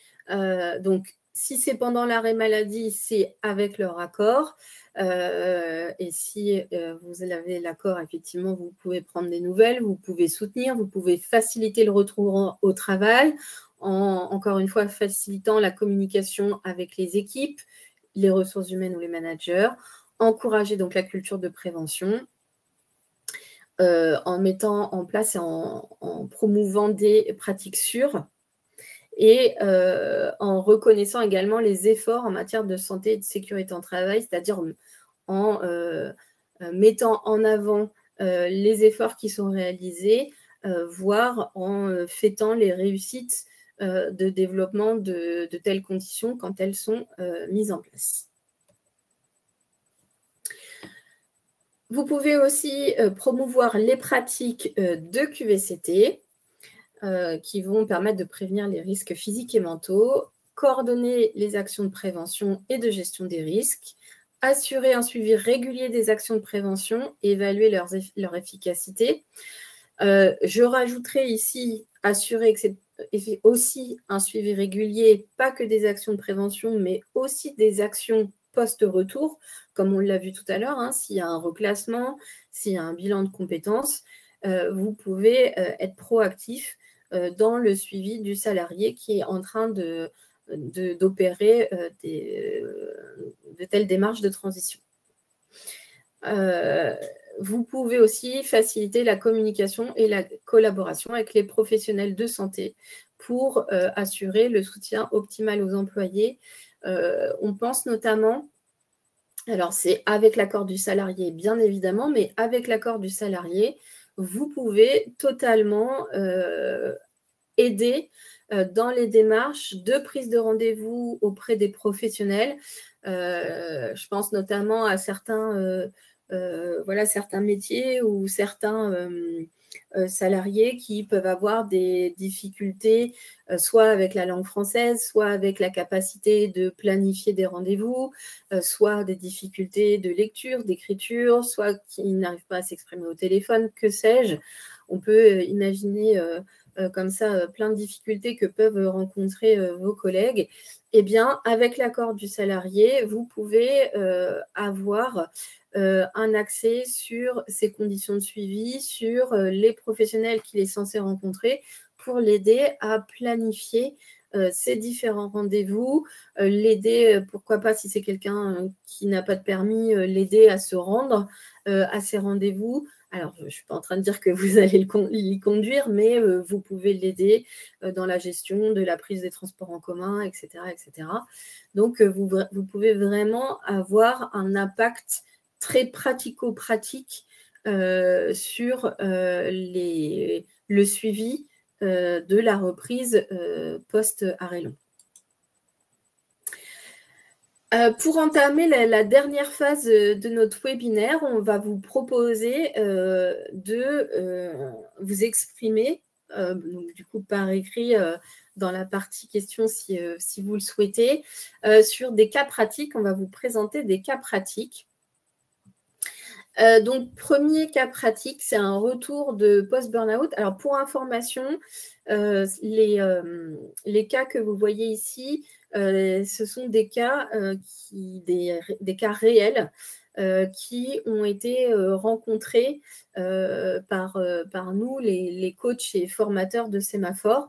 [SPEAKER 2] Donc, si c'est pendant l'arrêt maladie, c'est avec leur accord. Et si vous avez l'accord, effectivement, vous pouvez prendre des nouvelles, vous pouvez soutenir, vous pouvez faciliter le retour au travail, encore une fois, facilitant la communication avec les équipes, les ressources humaines ou les managers, encourager donc la culture de prévention, en mettant en place et en promouvant des pratiques sûres et en reconnaissant également les efforts en matière de santé et de sécurité en travail, c'est-à-dire en mettant en avant les efforts qui sont réalisés, voire en fêtant les réussites de développement de telles conditions quand elles sont mises en place. Vous pouvez aussi promouvoir les pratiques de QVCT qui vont permettre de prévenir les risques physiques et mentaux, coordonner les actions de prévention et de gestion des risques, assurer un suivi régulier des actions de prévention et évaluer leur efficacité. Je rajouterai ici assurer que c'est aussi un suivi régulier, pas que des actions de prévention, mais aussi des actions post-retour, comme on l'a vu tout à l'heure, hein, s'il y a un reclassement, s'il y a un bilan de compétences, vous pouvez être proactif dans le suivi du salarié qui est en train d'opérer de telles démarches de transition. Vous pouvez aussi faciliter la communication et la collaboration avec les professionnels de santé pour assurer le soutien optimal aux employés. On pense notamment, alors c'est avec l'accord du salarié bien évidemment, mais avec l'accord du salarié, vous pouvez totalement aider dans les démarches de prise de rendez-vous auprès des professionnels. Je pense notamment à certains métiers ou certains salariés qui peuvent avoir des difficultés, soit avec la langue française, soit avec la capacité de planifier des rendez-vous, soit des difficultés de lecture, d'écriture, soit qui n'arrivent pas à s'exprimer au téléphone, que sais-je. On peut imaginer comme ça plein de difficultés que peuvent rencontrer vos collègues. Eh bien, avec l'accord du salarié, vous pouvez avoir un accès sur ses conditions de suivi, sur les professionnels qu'il est censé rencontrer pour l'aider à planifier ses différents rendez-vous, l'aider, pourquoi pas si c'est quelqu'un qui n'a pas de permis, l'aider à se rendre à ses rendez-vous. Alors, je ne suis pas en train de dire que vous allez l'y conduire, mais vous pouvez l'aider dans la gestion de la prise des transports en commun, etc. etc. Donc, vous pouvez vraiment avoir un impact très pratico-pratique sur le suivi de la reprise post-arrêt long. Pour entamer la dernière phase de notre webinaire, on va vous proposer de vous exprimer, donc du coup par écrit dans la partie questions si vous le souhaitez, sur des cas pratiques. On va vous présenter des cas pratiques. Donc, premier cas pratique, c'est un retour de post-burnout. Alors, pour information, les cas que vous voyez ici, ce sont des cas, des cas réels qui ont été rencontrés par nous, les coachs et formateurs de Sémaphore.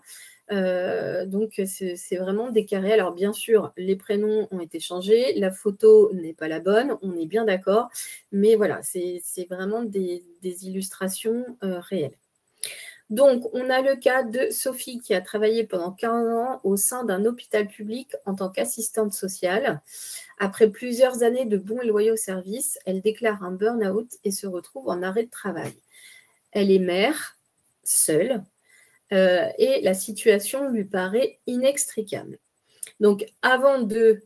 [SPEAKER 2] Donc, c'est vraiment des cas réels. Alors, bien sûr, les prénoms ont été changés, la photo n'est pas la bonne, on est bien d'accord, mais voilà, c'est vraiment des illustrations réelles. Donc, on a le cas de Sophie qui a travaillé pendant 15 ans au sein d'un hôpital public en tant qu'assistante sociale. Après plusieurs années de bons et loyaux services, elle déclare un burn-out et se retrouve en arrêt de travail. Elle est mère, seule, et la situation lui paraît inextricable. Donc, avant de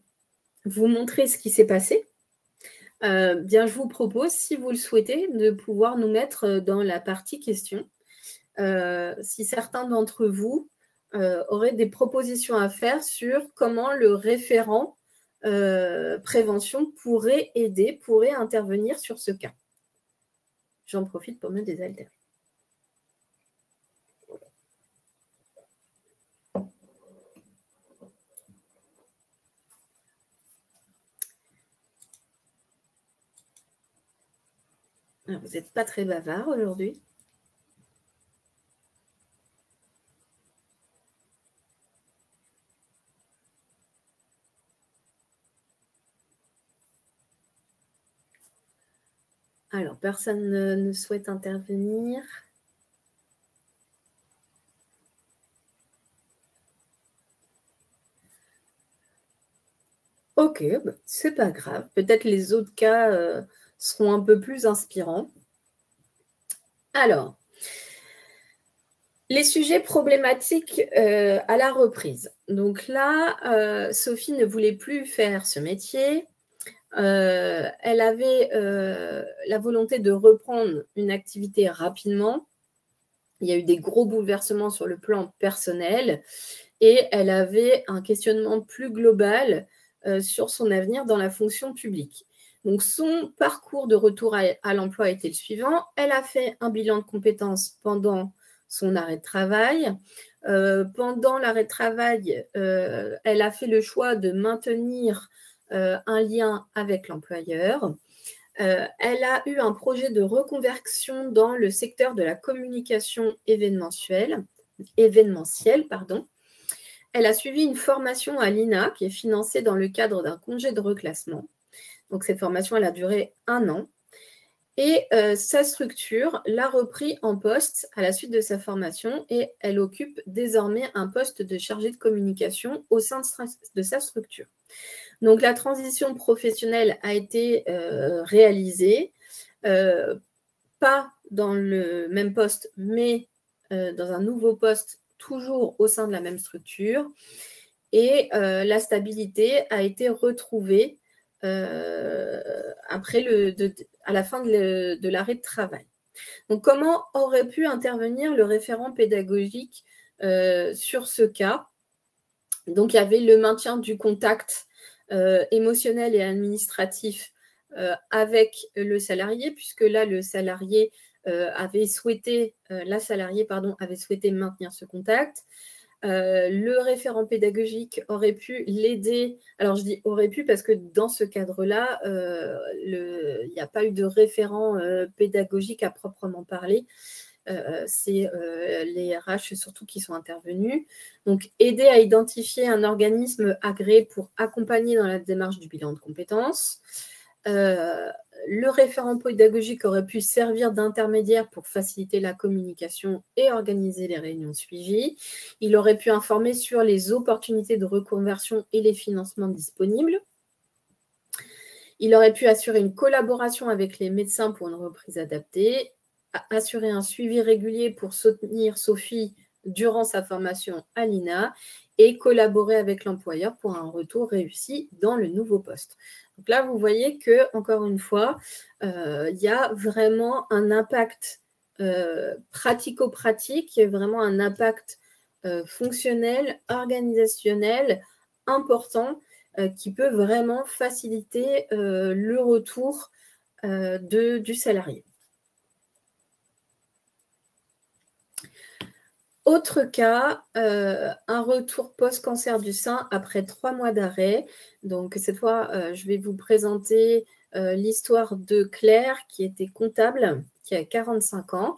[SPEAKER 2] vous montrer ce qui s'est passé, bien, je vous propose, si vous le souhaitez, de pouvoir nous mettre dans la partie questions. Si certains d'entre vous auraient des propositions à faire sur comment le référent prévention pourrait aider, pourrait intervenir sur ce cas. J'en profite pour me désaltérer. Vous n'êtes pas très bavard aujourd'hui. Alors, personne ne souhaite intervenir. Ok, bah, c'est pas grave. Peut-être les autres cas seront un peu plus inspirants. Alors, les sujets problématiques à la reprise. Donc là, Sophie ne voulait plus faire ce métier. Elle avait la volonté de reprendre une activité rapidement. Il y a eu des gros bouleversements sur le plan personnel et elle avait un questionnement plus global sur son avenir dans la fonction publique. Donc, son parcours de retour à l'emploi a été le suivant. Elle a fait un bilan de compétences pendant son arrêt de travail. Pendant l'arrêt de travail, elle a fait le choix de maintenir un lien avec l'employeur. Elle a eu un projet de reconversion dans le secteur de la communication événementielle. Elle a suivi une formation à l'INA qui est financée dans le cadre d'un congé de reclassement. Donc, cette formation, elle a duré 1 an. Et sa structure l'a repris en poste à la suite de sa formation et elle occupe désormais un poste de chargée de communication au sein de sa structure. Donc, la transition professionnelle a été réalisée, pas dans le même poste, mais dans un nouveau poste, toujours au sein de la même structure. Et la stabilité a été retrouvée après à la fin de l'arrêt de travail. Donc, comment aurait pu intervenir le référent pédagogique sur ce cas? Donc, il y avait le maintien du contact émotionnel et administratif avec le salarié, puisque là, le salarié avait souhaité, la salariée, pardon, avait souhaité maintenir ce contact. Le référent pédagogique aurait pu l'aider. Alors, je dis aurait pu parce que dans ce cadre-là, il n'y a pas eu de référent pédagogique à proprement parler. C'est les RH surtout qui sont intervenus. Donc, aider à identifier un organisme agréé pour accompagner dans la démarche du bilan de compétences. Le référent pédagogique aurait pu servir d'intermédiaire pour faciliter la communication et organiser les réunions de suivi. Il aurait pu informer sur les opportunités de reconversion et les financements disponibles. Il aurait pu assurer une collaboration avec les médecins pour une reprise adaptée, assurer un suivi régulier pour soutenir Sophie durant sa formation à l'INA et collaborer avec l'employeur pour un retour réussi dans le nouveau poste. Donc là, vous voyez que, encore une fois, il y a vraiment un impact pratico-pratique, il y a vraiment un impact fonctionnel, organisationnel important qui peut vraiment faciliter le retour du salarié. Autre cas, un retour post-cancer du sein après 3 mois d'arrêt. Donc, cette fois, je vais vous présenter l'histoire de Claire, qui était comptable, qui a 45 ans,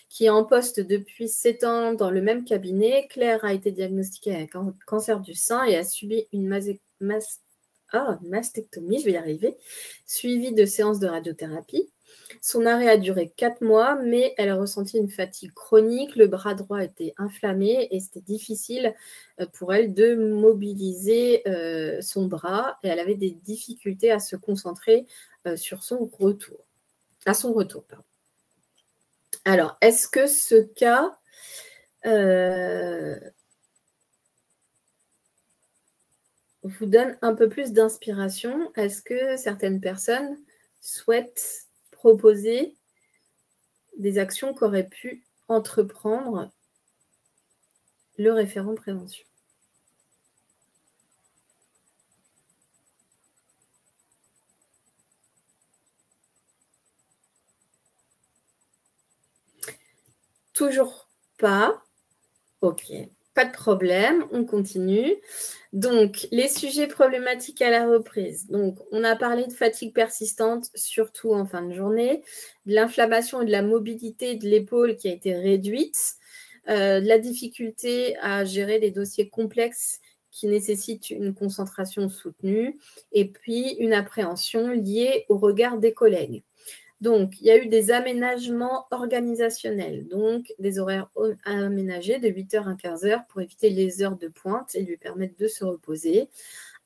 [SPEAKER 2] qui est en poste depuis 7 ans dans le même cabinet. Claire a été diagnostiquée avec un cancer du sein et a subi une mastectomie, je vais y arriver, suivie de séances de radiothérapie. Son arrêt a duré 4 mois, mais elle a ressenti une fatigue chronique. Le bras droit était inflammé et c'était difficile pour elle de mobiliser son bras. Et elle avait des difficultés à se concentrer sur son retour. Alors, est-ce que ce cas vous donne un peu plus d'inspiration? Est-ce que certaines personnes souhaitent proposer des actions qu'aurait pu entreprendre le référent prévention? Toujours pas. Ok, pas de problème, on continue. Donc, les sujets problématiques à la reprise. Donc, on a parlé de fatigue persistante, surtout en fin de journée, de l'inflammation et de la mobilité de l'épaule qui a été réduite, de la difficulté à gérer des dossiers complexes qui nécessitent une concentration soutenue, et puis une appréhension liée au regard des collègues. Donc, il y a eu des aménagements organisationnels, donc des horaires aménagés de 8h à 15h pour éviter les heures de pointe et lui permettre de se reposer.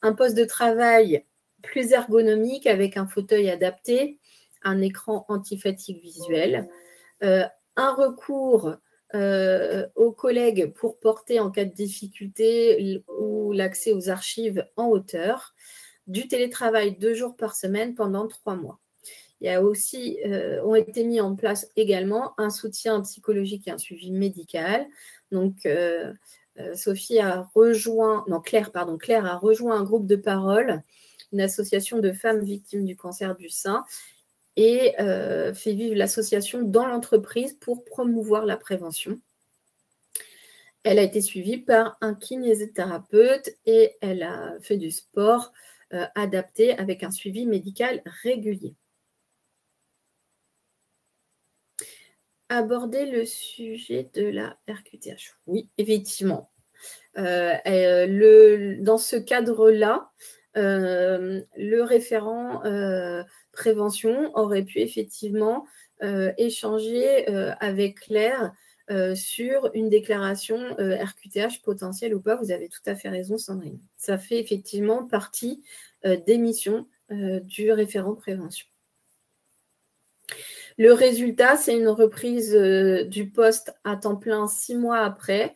[SPEAKER 2] Un poste de travail plus ergonomique avec un fauteuil adapté, un écran anti-fatigue visuelle, un recours aux collègues pour porter en cas de difficulté ou l'accès aux archives en hauteur, du télétravail 2 jours par semaine pendant 3 mois. Il y a aussi, ont été mis en place également un soutien psychologique et un suivi médical. Donc, Claire a rejoint un groupe de parole, une association de femmes victimes du cancer du sein, et fait vivre l'association dans l'entreprise pour promouvoir la prévention. Elle a été suivie par un kinésithérapeute et elle a fait du sport adapté avec un suivi médical régulier. Aborder le sujet de la RQTH. Oui, effectivement. Dans ce cadre-là, le référent prévention aurait pu effectivement échanger avec Claire sur une déclaration RQTH potentielle ou pas. Vous avez tout à fait raison, Sandrine. Ça fait effectivement partie des missions du référent prévention. Le résultat, c'est une reprise du poste à temps plein 6 mois après.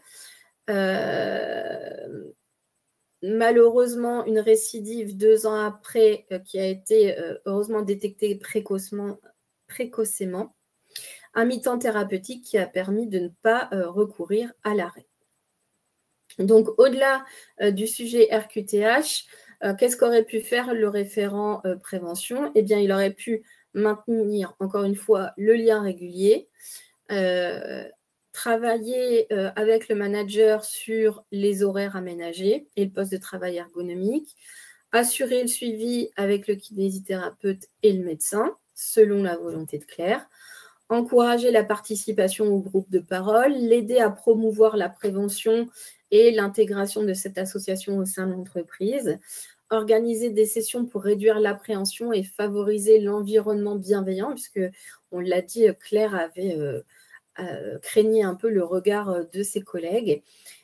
[SPEAKER 2] Malheureusement, une récidive 2 ans après qui a été heureusement détectée précocement précocement. Un mi-temps thérapeutique qui a permis de ne pas recourir à l'arrêt. Donc, au-delà du sujet RQTH, qu'est-ce qu'aurait pu faire le référent prévention? Eh bien, il aurait pu maintenir, encore une fois, le lien régulier, travailler avec le manager sur les horaires aménagés et le poste de travail ergonomique, assurer le suivi avec le kinésithérapeute et le médecin, selon la volonté de Claire, encourager la participation au groupe de parole, l'aider à promouvoir la prévention et l'intégration de cette association au sein de l'entreprise, organiser des sessions pour réduire l'appréhension et favoriser l'environnement bienveillant, puisque, on l'a dit, Claire avait craignait un peu le regard de ses collègues.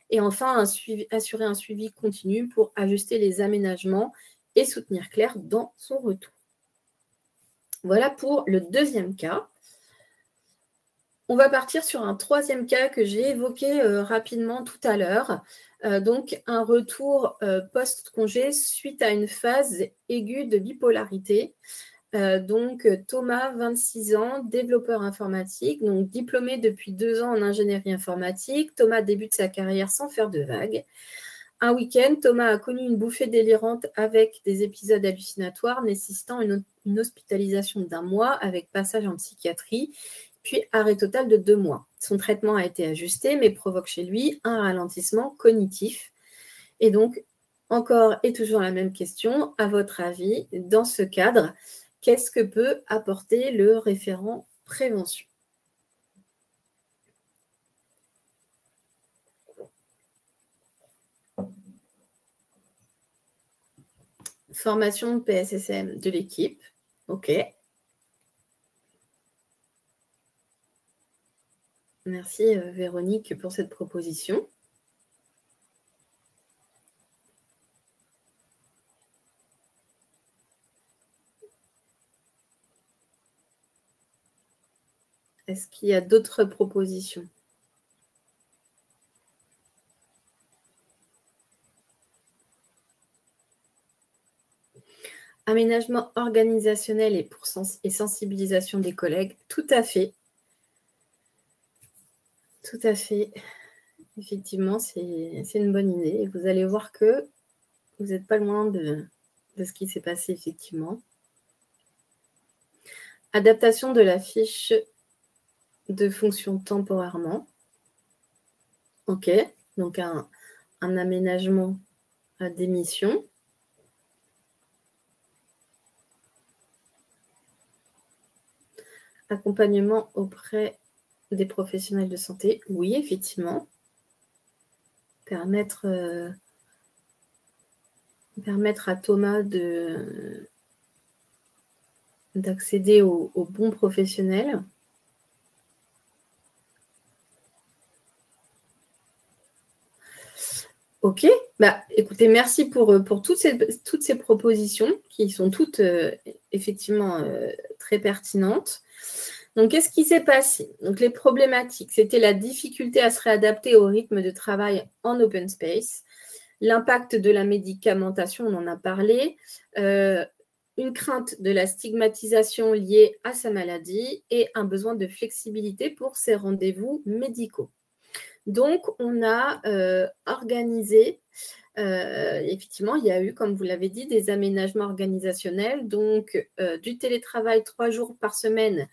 [SPEAKER 2] Et enfin, assurer un suivi continu pour ajuster les aménagements et soutenir Claire dans son retour. Voilà pour le deuxième cas. On va partir sur un troisième cas que j'ai évoqué rapidement tout à l'heure. Donc, un retour post-congé suite à une phase aiguë de bipolarité. Donc, Thomas, 26 ans, développeur informatique, donc diplômé depuis 2 ans en ingénierie informatique. Thomas débute sa carrière sans faire de vagues. Un week-end, Thomas a connu une bouffée délirante avec des épisodes hallucinatoires nécessitant une hospitalisation d'1 mois avec passage en psychiatrie, puis arrêt total de 2 mois. Son traitement a été ajusté, mais provoque chez lui un ralentissement cognitif. Et donc, encore et toujours la même question, à votre avis, dans ce cadre, qu'est-ce que peut apporter le référent prévention? Formation PSSM de l'équipe. OK. Merci Véronique pour cette proposition. Est-ce qu'il y a d'autres propositions? Aménagement organisationnel et sensibilisation des collègues, tout à fait. Tout à fait. Effectivement, c'est une bonne idée. Et vous allez voir que vous n'êtes pas loin de ce qui s'est passé, effectivement. Adaptation de la fiche de fonction temporairement. OK. Donc, un aménagement des missions. Accompagnement auprès des professionnels de santé. Oui, effectivement. Permettre à Thomas d'accéder aux bons professionnels. OK. Bah, écoutez, merci pour toutes ces propositions qui sont toutes effectivement très pertinentes. Donc, qu'est-ce qui s'est passé? Donc, les problématiques, c'était la difficulté à se réadapter au rythme de travail en open space, l'impact de la médicamentation, on en a parlé, une crainte de la stigmatisation liée à sa maladie et un besoin de flexibilité pour ses rendez-vous médicaux. Donc, on a organisé, effectivement, il y a eu, comme vous l'avez dit, des aménagements organisationnels, donc du télétravail 3 jours par semaine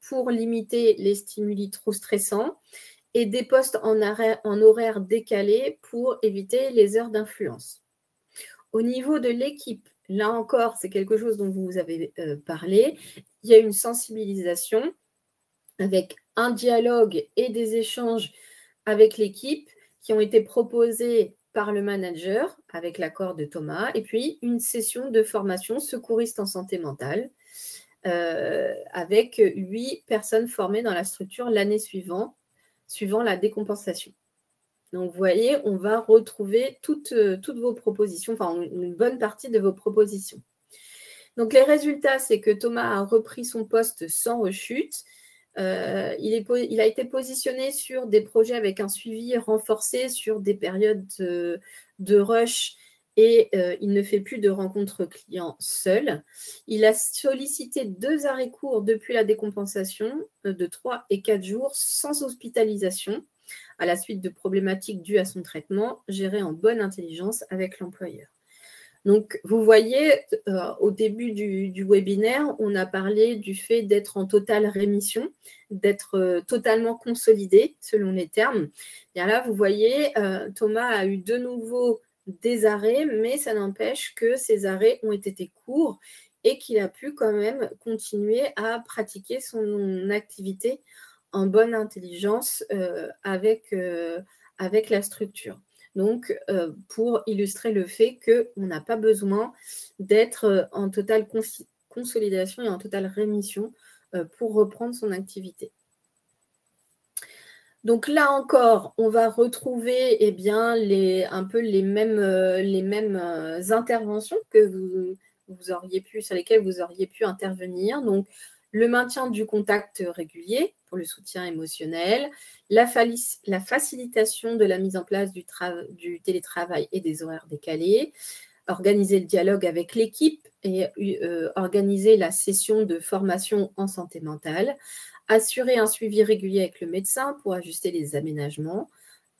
[SPEAKER 2] pour limiter les stimuli trop stressants et des postes en horaire décalé pour éviter les heures d'influence. Au niveau de l'équipe, là encore, c'est quelque chose dont vous avez parlé, il y a une sensibilisation avec un dialogue et des échanges avec l'équipe qui ont été proposés par le manager avec l'accord de Thomas et puis une session de formation secouriste en santé mentale avec 8 personnes formées dans la structure l'année suivant la décompensation. Donc, vous voyez, on va retrouver toutes vos propositions, enfin une bonne partie de vos propositions. Donc, les résultats, c'est que Thomas a repris son poste sans rechute. Il a été positionné sur des projets avec un suivi renforcé sur des périodes de rush et il ne fait plus de rencontres clients seul. Il a sollicité 2 arrêts courts depuis la décompensation de 3 et 4 jours sans hospitalisation à la suite de problématiques dues à son traitement, gérées en bonne intelligence avec l'employeur. Donc, vous voyez, au début du webinaire, on a parlé du fait d'être en totale rémission, d'être totalement consolidé, selon les termes. Bien là, vous voyez, Thomas a eu de nouveau des arrêts, mais ça n'empêche que ces arrêts ont été courts et qu'il a pu quand même continuer à pratiquer son activité en bonne intelligence avec la structure. Donc, pour illustrer le fait qu'on n'a pas besoin d'être en totale consolidation et en totale rémission pour reprendre son activité. Donc là encore, on va retrouver eh bien, un peu les mêmes interventions que vous auriez pu, sur lesquelles vous auriez pu intervenir. Donc, le maintien du contact régulier pour le soutien émotionnel, la facilitation de la mise en place du télétravail et des horaires décalés, organiser le dialogue avec l'équipe et organiser la session de formation en santé mentale, assurer un suivi régulier avec le médecin pour ajuster les aménagements,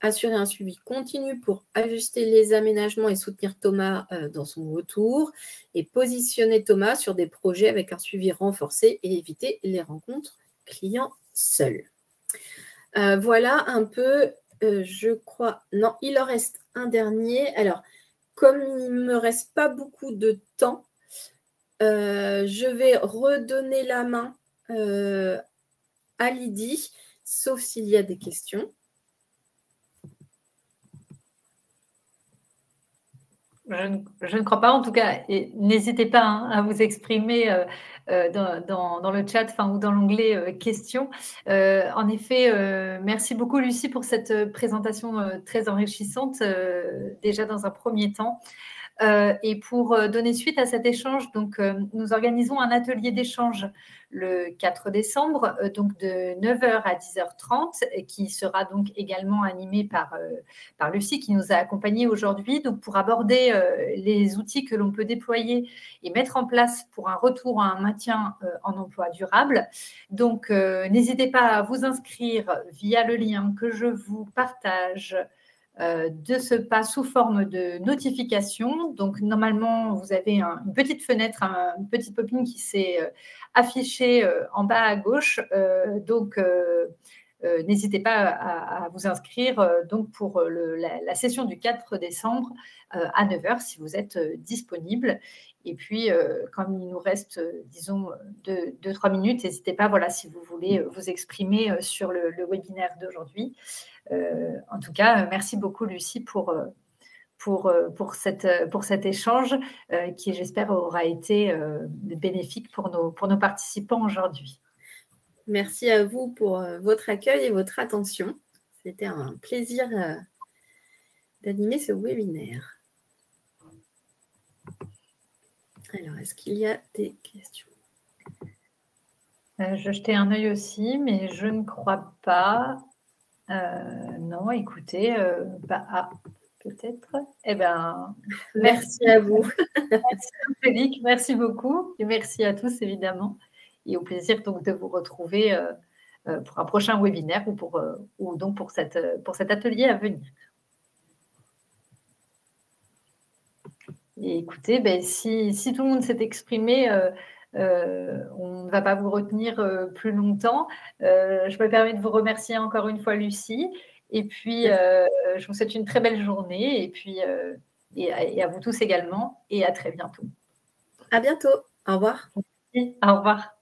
[SPEAKER 2] assurer un suivi continu pour ajuster les aménagements et soutenir Thomas dans son retour, et positionner Thomas sur des projets avec un suivi renforcé et éviter les rencontres clients seuls. Voilà un peu, je crois, non, il en reste un dernier. Alors, comme il ne me reste pas beaucoup de temps, je vais redonner la main à Lydie, sauf s'il y a des questions.
[SPEAKER 1] Je ne crois pas, en tout cas, et n'hésitez pas à vous exprimer dans le chat ou dans l'onglet questions. En effet, merci beaucoup Lucie pour cette présentation très enrichissante, déjà dans un premier temps. Et pour donner suite à cet échange, donc, nous organisons un atelier d'échange le 4 décembre, donc de 9h à 10h30, qui sera donc également animé par Lucie, qui nous a accompagnés aujourd'hui, donc pour aborder les outils que l'on peut déployer et mettre en place pour un retour à un maintien en emploi durable. Donc, n'hésitez pas à vous inscrire via le lien que je vous partage de ce pas sous forme de notification. Donc, normalement, vous avez une petite fenêtre, une petite pop-in qui s'est affichée en bas à gauche. Donc, n'hésitez pas à vous inscrire donc pour la session du 4 décembre à 9h si vous êtes disponible. Et puis, comme il nous reste, disons, 2-3 minutes, n'hésitez pas, voilà, si vous voulez vous exprimer sur le webinaire d'aujourd'hui. En tout cas, merci beaucoup Lucie pour cet échange qui, j'espère, aura été bénéfique pour nos participants aujourd'hui.
[SPEAKER 2] Merci à vous pour votre accueil et votre attention. C'était un plaisir d'animer ce webinaire. Alors, est-ce qu'il y a des questions?
[SPEAKER 1] Je jetais un œil aussi, mais je ne crois pas. Non, écoutez, peut-être. Eh bien,
[SPEAKER 2] merci à vous.
[SPEAKER 1] Merci Angélique, merci beaucoup. Et merci à tous, évidemment. Et au plaisir donc de vous retrouver pour un prochain webinaire ou donc pour cet atelier à venir. Et écoutez, si tout le monde s'est exprimé, on ne va pas vous retenir plus longtemps. Je me permets de vous remercier encore une fois, Lucie. Et puis, je vous souhaite une très belle journée. Et puis, et à vous tous également. Et à très bientôt.
[SPEAKER 2] À bientôt. Au revoir.
[SPEAKER 1] Merci. Au revoir.